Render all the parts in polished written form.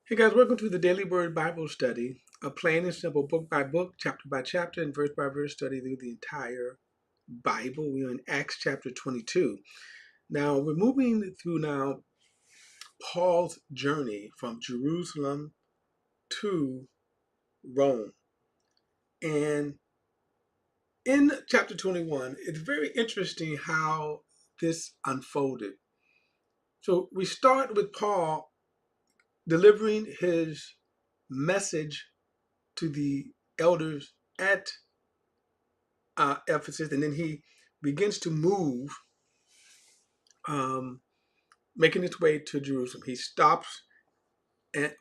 Hey guys, welcome to the Daily Word Bible Study, a plain and simple book by book, chapter by chapter, and verse by verse study through the entire Bible. We're in Acts chapter 22. Now, we're moving through now Paul's journey from Jerusalem to Rome. And in chapter 21, it's very interesting how this unfolded. So we start with Paul delivering his message to the elders at Ephesus, and then he begins to move, um, making his way to Jerusalem. He stops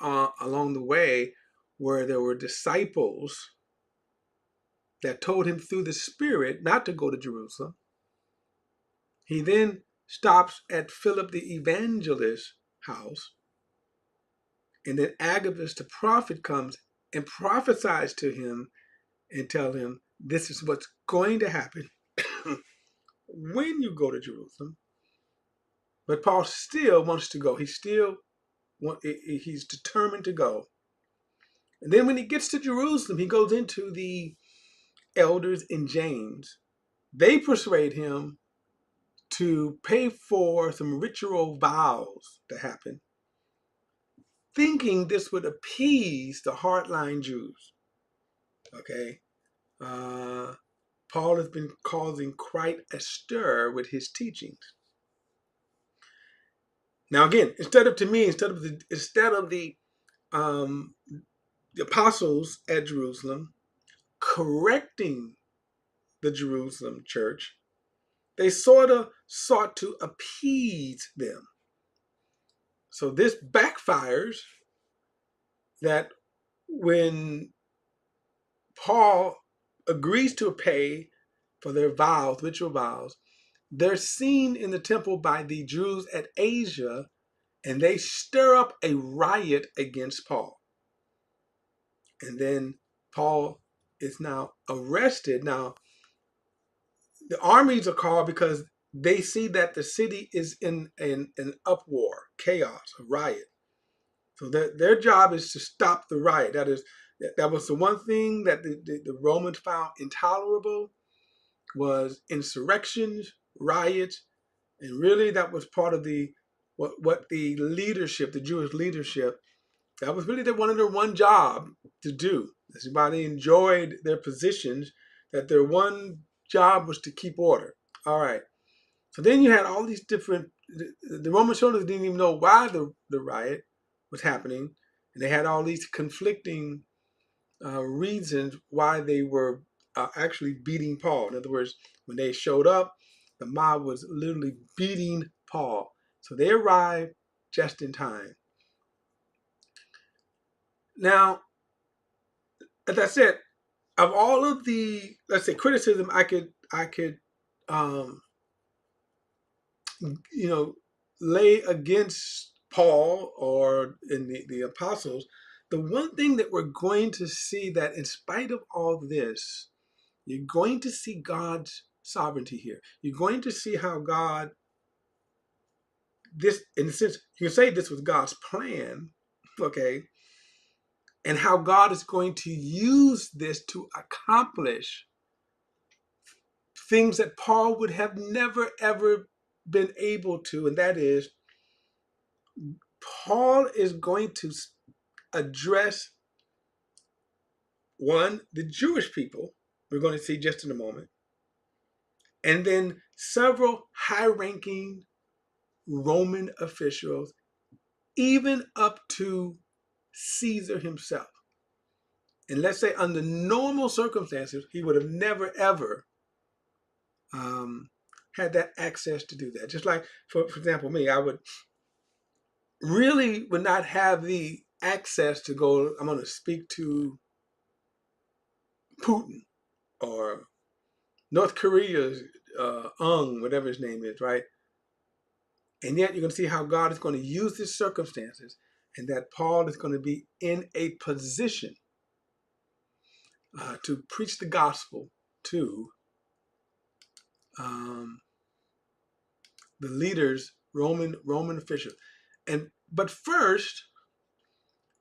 along the way where there were disciples that told him through the Spirit not to go to Jerusalem. He then stops at Philip the evangelist's house, and then Agabus the prophet comes and prophesies to him and tell him this is what's going to happen when you go to Jerusalem. But Paul still wants to go. He's determined to go. And then when he gets to Jerusalem, he goes into the elders in James. They persuade him to pay for some ritual vows to happen, thinking this would appease the hardline Jews. Okay. Paul has been causing quite a stir with his teachings. Now, again, instead of the apostles at Jerusalem correcting the Jerusalem church, they sort of sought to appease them. So this backfires, that when Paul agrees to pay for their vows, ritual vows, they're seen in the temple by the Jews at Asia, and they stir up a riot against Paul. And then Paul is now arrested. Now, the armies are called because they see that the city is in an uproar, chaos, a riot. So their job is to stop the riot. That was the one thing that the Romans found intolerable, was insurrections, riots, and really that was part of what the leadership, the Jewish leadership, that was really one of their one job to do. That's why they enjoyed their positions, that their one job was to keep order. All right. So then you had all these different, the Roman soldiers didn't even know why the riot was happening. And they had all these conflicting reasons why they were actually beating Paul. In other words, when they showed up, the mob was literally beating Paul. So they arrived just in time. Now, as I said, of all of the, let's say, criticism I could um, lay against Paul or in the apostles, the one thing that we're going to see, that in spite of all this, you're going to see God's sovereignty here. You're going to see how God, this, in a sense, you can say this was God's plan, okay, and how God is going to use this to accomplish things that Paul would have never, ever been able to, and that is, Paul is going to address, one, the Jewish people, we're going to see just in a moment, and then several high-ranking Roman officials, even up to Caesar himself. And let's say under normal circumstances, he would have never, ever had that access to do that. Just like, for example, me, I would not have the access to go, I'm going to speak to Putin or North Korea's whatever his name is, right? And yet you're going to see how God is going to use these circumstances, and that Paul is going to be in a position to preach the gospel to the leaders, Roman officials. But first,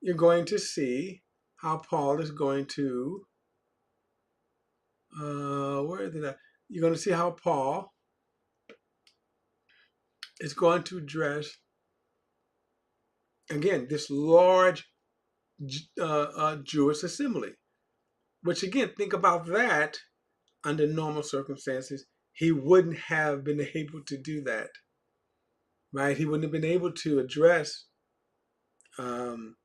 you're going to see how Paul is going to, where did I? You're going to see how Paul is going to address, again, this large Jewish assembly, which, again, think about that under normal circumstances. He wouldn't have been able to do that, right? He wouldn't have been able to address um,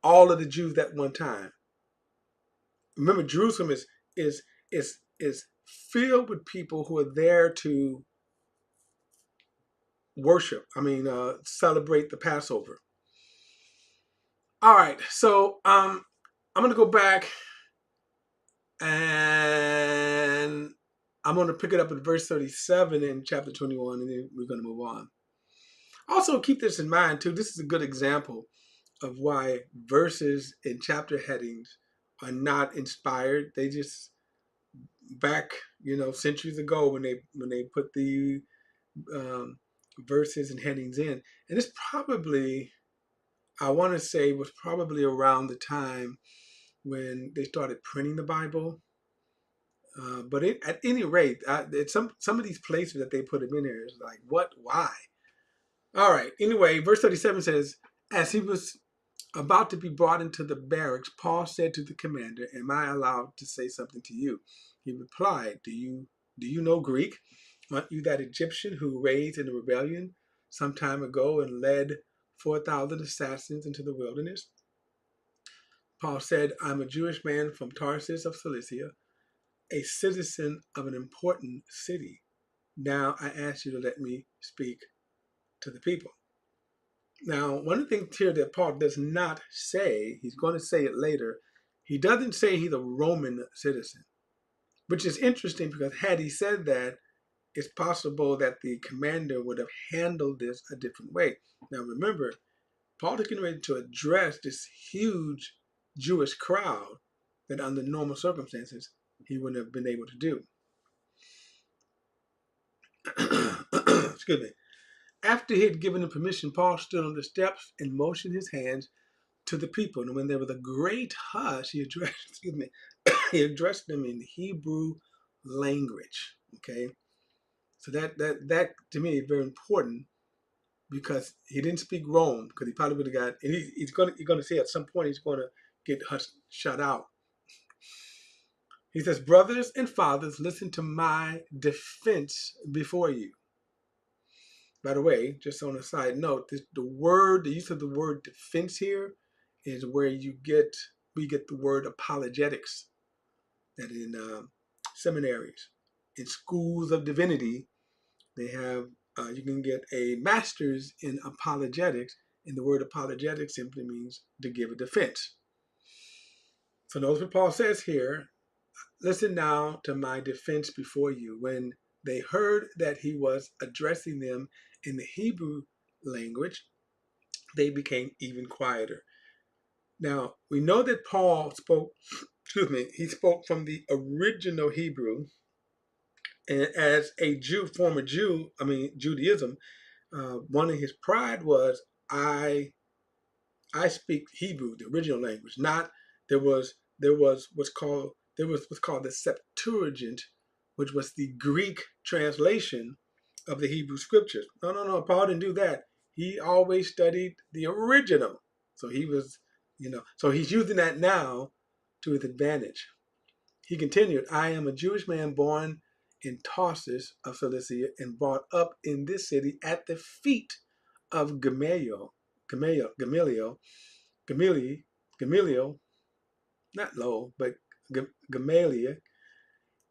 all of the Jews at one time. Remember, Jerusalem is filled with people who are there to worship. Celebrate the Passover. All right, so I'm going to go back and I'm going to pick it up at verse 37 in chapter 21, and then we're going to move on. Also, keep this in mind too. This is a good example of why verses and chapter headings are not inspired. They just back, centuries ago when they put the um, verses and headings in, and it's probably, I want to say, was probably around the time when they started printing the Bible. But at any rate, some of these places that they put them in here is like, what? Why? All right. Anyway, verse 37 says, as he was about to be brought into the barracks, Paul said to the commander, am I allowed to say something to you? He replied, do you know Greek? Aren't you that Egyptian who raised in a rebellion some time ago and led 4,000 assassins into the wilderness? Paul said, I'm a Jewish man from Tarsus of Cilicia, a citizen of an important city. Now I ask you to let me speak to the people. Now, one of the things here that Paul does not say, he's going to say it later, he doesn't say he's a Roman citizen, which is interesting because had he said that, it's possible that the commander would have handled this a different way. Now, remember, Paul is getting ready to address this huge Jewish crowd that under normal circumstances he wouldn't have been able to do. Excuse me. After he had given them permission, Paul stood on the steps and motioned his hands to the people. And when there was a great hush, he addressed them in Hebrew language. Okay, so that to me is very important because he didn't speak Rome because he probably would have got. And he's going to say at some point he's going to get shut out. He says, "Brothers and fathers, listen to my defense before you." By the way, just on a side note, the use of the word defense here is where we get the word apologetics. That in seminaries, in schools of divinity, they have you can get a master's in apologetics, and the word apologetics simply means to give a defense. So notice what Paul says here. Listen now to my defense before you. When they heard that he was addressing them in the Hebrew language, they became even quieter. Now, we know that Paul spoke, he spoke from the original Hebrew. And as a former Jew, Judaism, one of his pride was, I speak Hebrew, the original language. Not there was what's called the Septuagint, which was the Greek translation of the Hebrew scriptures. No. Paul didn't do that. He always studied the original. So he was, so he's using that now to his advantage. He continued, I am a Jewish man born in Tarsus of Cilicia and brought up in this city at the feet of Gamaliel, not Low, but Gamaliel,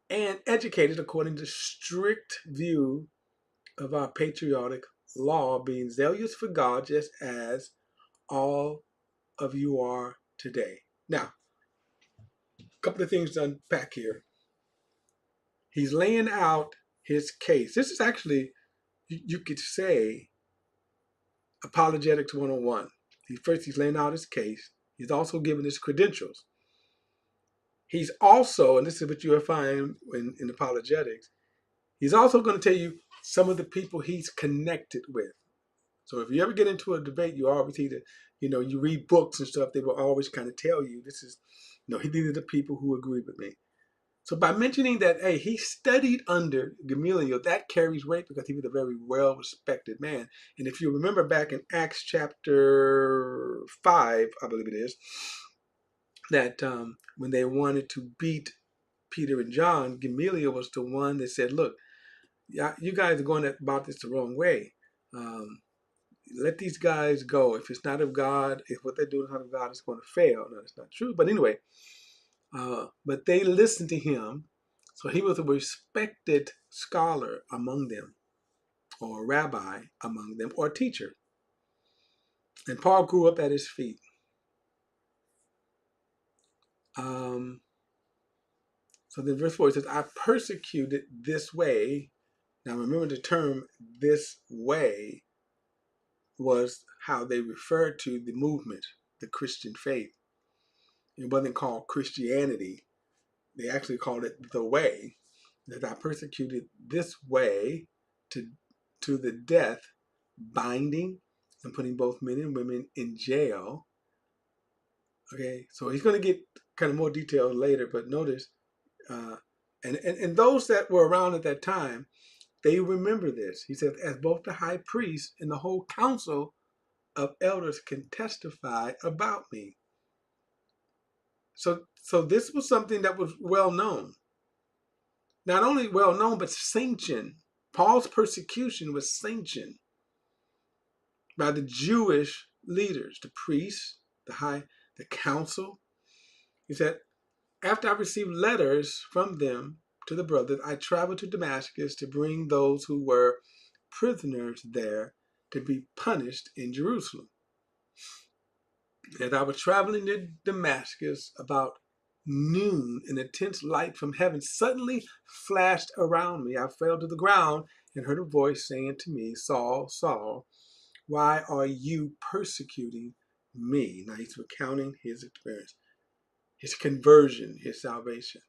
and educated according to strict view of our patriotic law, being zealous for God just as all of you are today. Now, a couple of things to unpack here. He's laying out his case. This is actually, you could say, Apologetics 101. He's laying out his case. He's also giving his credentials. He's also, and this is what you'll find in apologetics, he's also going to tell you some of the people he's connected with. So if you ever get into a debate, you always either, you read books and stuff, they will always kind of tell you this is, these are the people who agree with me. So by mentioning that, hey, he studied under Gamaliel, that carries weight because he was a very well-respected man. And if you remember back in Acts chapter 5, I believe it is, that when they wanted to beat Peter and John, Gamaliel was the one that said, look, you guys are going about this the wrong way. Let these guys go. If it's not of God, if what they're doing is not of God, it's going to fail. No, that's not true. But anyway, but they listened to him. So he was a respected scholar among them, or a rabbi among them, or a teacher. And Paul grew up at his feet. So then verse 4 it says, I persecuted this way. Now remember the term this way was how they referred to the movement, the Christian faith. It wasn't called Christianity. They actually called it the way. That I persecuted this way to the death, binding and putting both men and women in jail. Okay, so he's going to get kind of more details later, but notice, and those that were around at that time, they remember this. He says, as both the high priest and the whole council of elders can testify about me. So this was something that was well known. Not only well known, but sanctioned. Paul's persecution was sanctioned by the Jewish leaders, the priests, the council. He said, after I received letters from them to the brothers, I traveled to Damascus to bring those who were prisoners there to be punished in Jerusalem. As I was traveling to Damascus about noon, an intense light from heaven suddenly flashed around me. I fell to the ground and heard a voice saying to me, Saul, Saul, why are you persecuting me? Now he's recounting his experience, his conversion, his salvation.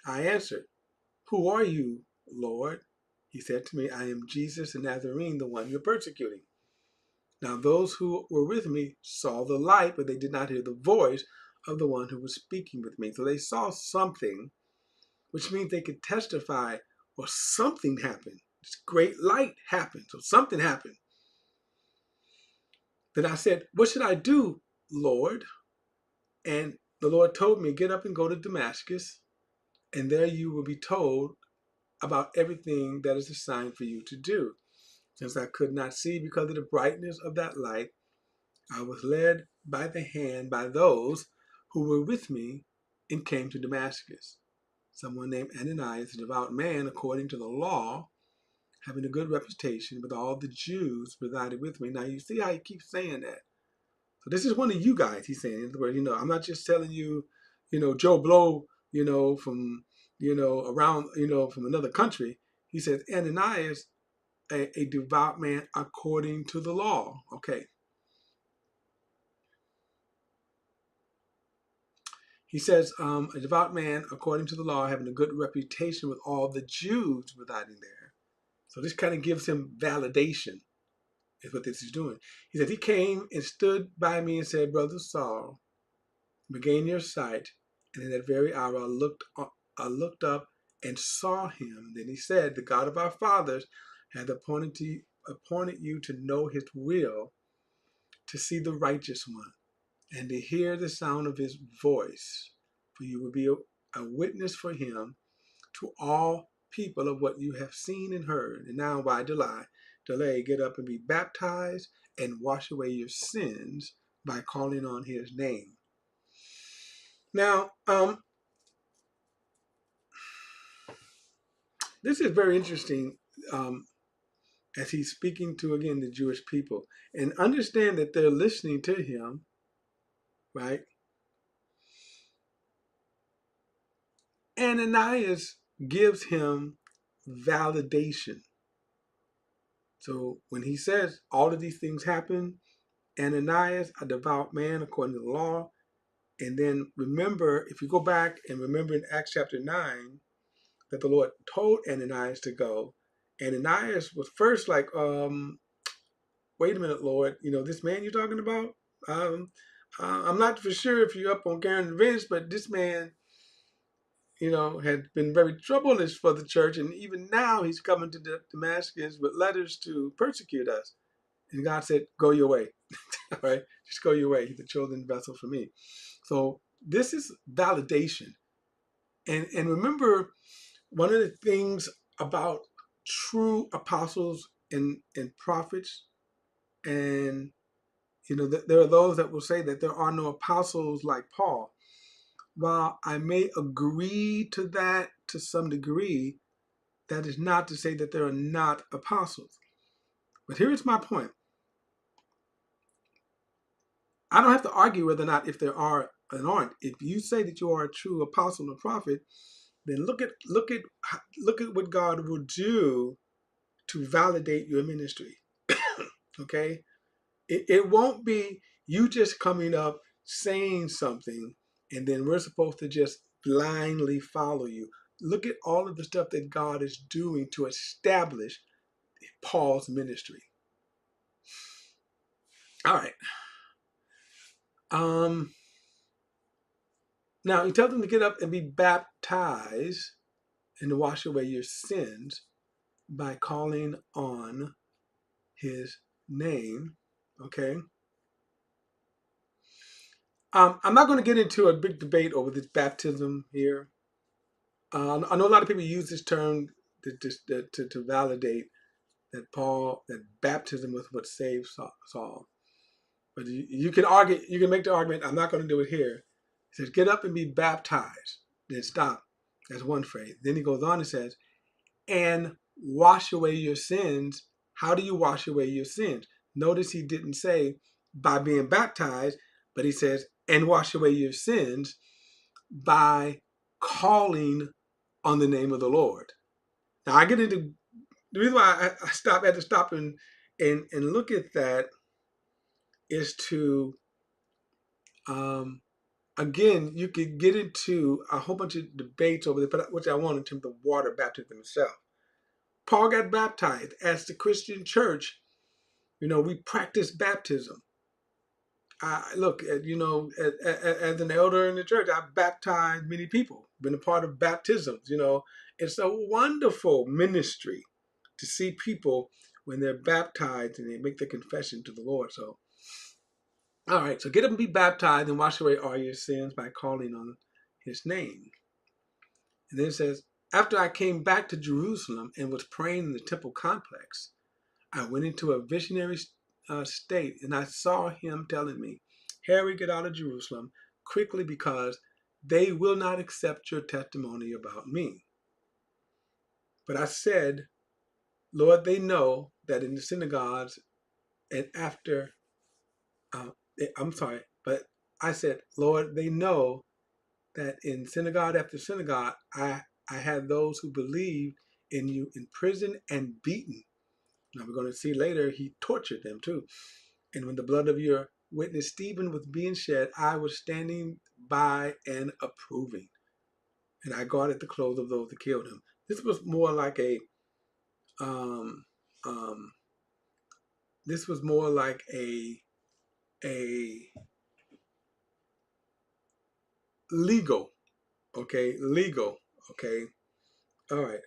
I answered, who are you, Lord? He said to me, I am Jesus the Nazarene, the one you're persecuting. Now those who were with me saw the light, but they did not hear the voice of the one who was speaking with me. So they saw something, which means they could testify, or something happened. This great light happened, so something happened. Then I said, what should I do, Lord? And the Lord told me, get up and go to Damascus, and there you will be told about everything that is assigned for you to do. Since I could not see because of the brightness of that light, I was led by the hand by those who were with me and came to Damascus. Someone named Ananias, a devout man according to the law, having a good reputation with all the Jews, resided with me. Now you see how he keeps saying that. So this is one of you guys, he's saying. In other words, I'm not just telling you, Joe Blow, from, around, from another country. He says, Ananias, a devout man according to the law. Okay. He says, a devout man according to the law, having a good reputation with all the Jews residing there. So this kind of gives him validation, is what this is doing. He said, he came and stood by me and said, Brother Saul, regain your sight. And in that very hour I looked up and saw him. Then he said, the God of our fathers hath appointed you to know his will, to see the righteous one, and to hear the sound of his voice. For you will be a witness for him to all people of what you have seen and heard. And now why delay? Get up and be baptized and wash away your sins by calling on his name. Now, this is very interesting as he's speaking to, again, the Jewish people. And understand that they're listening to him, right? Ananias gives him validation. So when he says all of these things happen, Ananias, a devout man according to the law, and then remember, if you go back and remember in Acts chapter 9, that the Lord told Ananias to go. Ananias was first like, wait a minute, Lord, this man you're talking about, um, I'm not for sure if you're up on Karen and Vince, but this man, had been very troublous for the church, and even now he's coming to Damascus with letters to persecute us. And God said, go your way. All right, just go your way. He's a chosen vessel for me. So this is validation. And remember, one of the things about true apostles and prophets, and there are those that will say that there are no apostles like Paul. While I may agree to that to some degree, that is not to say that there are not apostles. But here's my point. I don't have to argue whether or not if there are and aren't. If you say that you are a true apostle or prophet, then look at what God will do to validate your ministry. Okay? It won't be you just coming up saying something and then we're supposed to just blindly follow you. Look at all of the stuff that God is doing to establish Paul's ministry. All right. Now he tells them to get up and be baptized and to wash away your sins by calling on his name. Okay. I'm not going to get into a big debate over this baptism here. I know a lot of people use this term to validate that baptism was what saved Saul. But you can argue, you can make the argument. I'm not going to do it here. He says, "Get up and be baptized." Then stop. That's one phrase. Then he goes on and says, "And wash away your sins." How do you wash away your sins? Notice he didn't say by being baptized, but he says, "And wash away your sins by calling on the name of the Lord." Now I get into the reason why I had to stop and look at that is to again, you could get into a whole bunch of debates over this, which I want in terms of water baptism itself. Paul got baptized. As the Christian church, we practice baptism. Look, as an elder in the church, I've baptized many people, been a part of baptisms. It's a wonderful ministry to see people when they're baptized and they make their confession to the Lord. So, all right, so get up and be baptized and wash away all your sins by calling on his name. And then it says, after I came back to Jerusalem and was praying in the temple complex, I went into a visionary state and I saw him telling me, "Harry, get out of Jerusalem quickly because they will not accept your testimony about me." But I said, "Lord, they know that in the synagogues and after, I'm sorry, but I said, Lord, they know that in synagogue after synagogue, I had those who believed in you in prison and beaten." Now we're going to see later he tortured them too. "And when the blood of your witness Stephen was being shed, I was standing by and approving. And I guarded the clothes of those that killed him." This was more like a um, um, this was more like a legal, legal, okay. All right.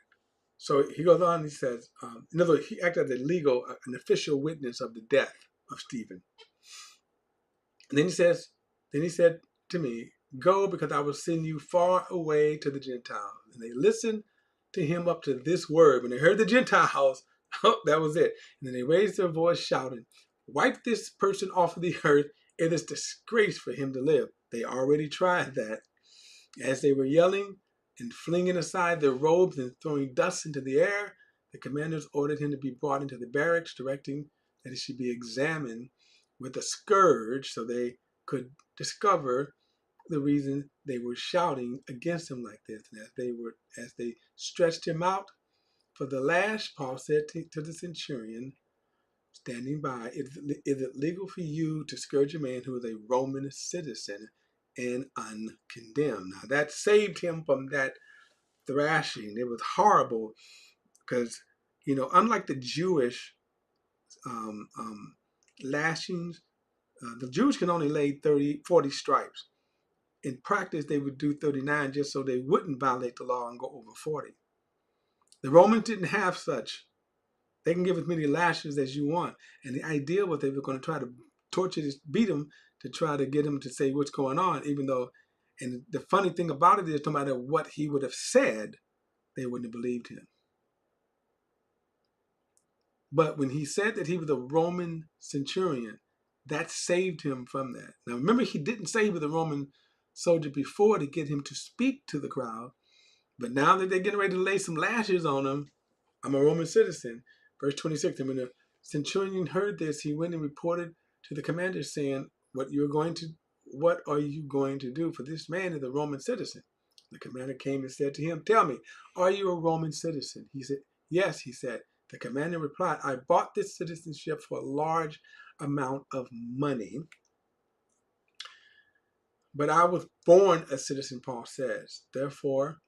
So he goes on. He says, in other words, he acted as a legal, an official witness of the death of Stephen. And then he said to me, "Go, because I will send you far away to the Gentiles." And they listened to him up to this word. When they heard the Gentiles, oh, that was it. And then they raised their voice shouting, "Wipe this person off of the earth. It is disgrace for him to live." They already tried that. As they were yelling and flinging aside their robes and throwing dust into the air, the commanders ordered him to be brought into the barracks, directing that he should be examined with a scourge so they could discover the reason they were shouting against him like this. And as they stretched him out for the lash, Paul said to the centurion standing by, is it legal for you to scourge a man who is a Roman citizen and uncondemned?" Now that saved him from that thrashing. It was horrible because, unlike the Jewish lashings. The Jews can only lay 40 stripes. In practice, they would do 39 just so they wouldn't violate the law and go over 40. The Romans didn't have such. They can give as many lashes as you want. And the idea was they were going to try to torture this, beat him to try to get him to say what's going on, even though, and the funny thing about it is no matter what he would have said, they wouldn't have believed him. But when he said that he was a Roman centurion, that saved him from that. Now remember, he didn't say he was a Roman soldier before to get him to speak to the crowd. But now that they're getting ready to lay some lashes on him, I'm a Roman citizen. Verse 26, and when the centurion heard this, he went and reported to the commander saying, what are you going to do? For this man is a Roman citizen. The commander came and said to him, tell me, are you a Roman citizen? He said, yes, he said. The commander replied, I bought this citizenship for a large amount of money, but I was born a citizen, Paul says. Therefore,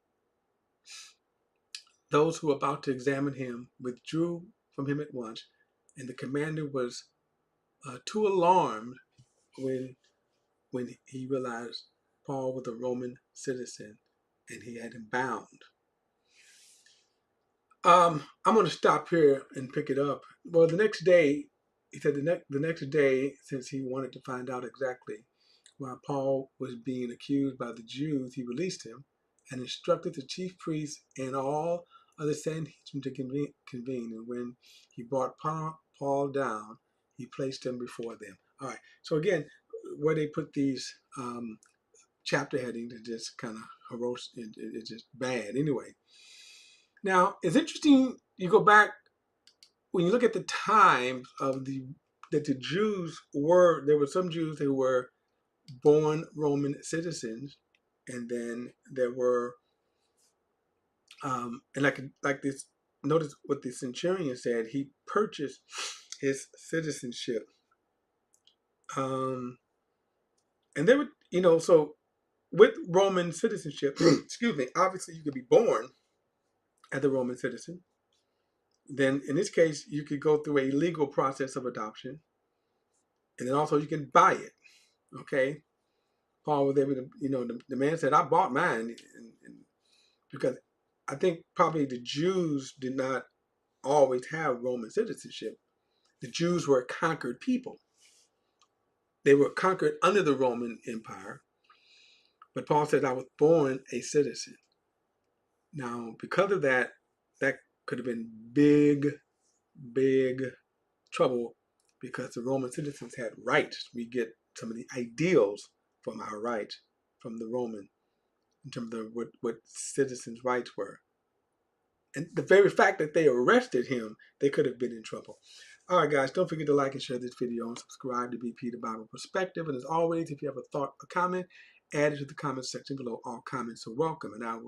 those who were about to examine him withdrew from him at once, and the commander was too alarmed when he realized Paul was a Roman citizen and he had him bound. I'm going to stop here and pick it up. Well, the next day, he said the next day, since he wanted to find out exactly why Paul was being accused by the Jews, he released him and instructed the chief priests and all of the Sanhedrin to convene. And when he brought Paul down, he placed him before them. All right. So again, where they put these chapter headings is just kind of horrendous. It's just bad. Anyway. Now, it's interesting, you go back, when you look at the times of that the Jews were, there were some Jews who were born Roman citizens, and then there were, and like this, notice what the centurion said, he purchased his citizenship. And they would, so with Roman citizenship, excuse me, obviously you could be born as a Roman citizen. Then in this case, you could go through a legal process of adoption. And then also you can buy it. Okay. Paul was able to, the man said, I bought mine. And because I think probably the Jews did not always have Roman citizenship. The Jews were a conquered people. They were conquered under the Roman Empire. But Paul said, I was born a citizen. Now, because of that, that could have been big trouble because the Roman citizens had rights. We get some of the ideals from our rights from the Roman in terms of what citizens' rights were. And the very fact that they arrested him, they could have been in trouble. All right, guys, don't forget to like and share this video and subscribe to BP The Bible Perspective. And as always, if you have a thought or comment, add it to the comment section below. All comments are welcome, and I will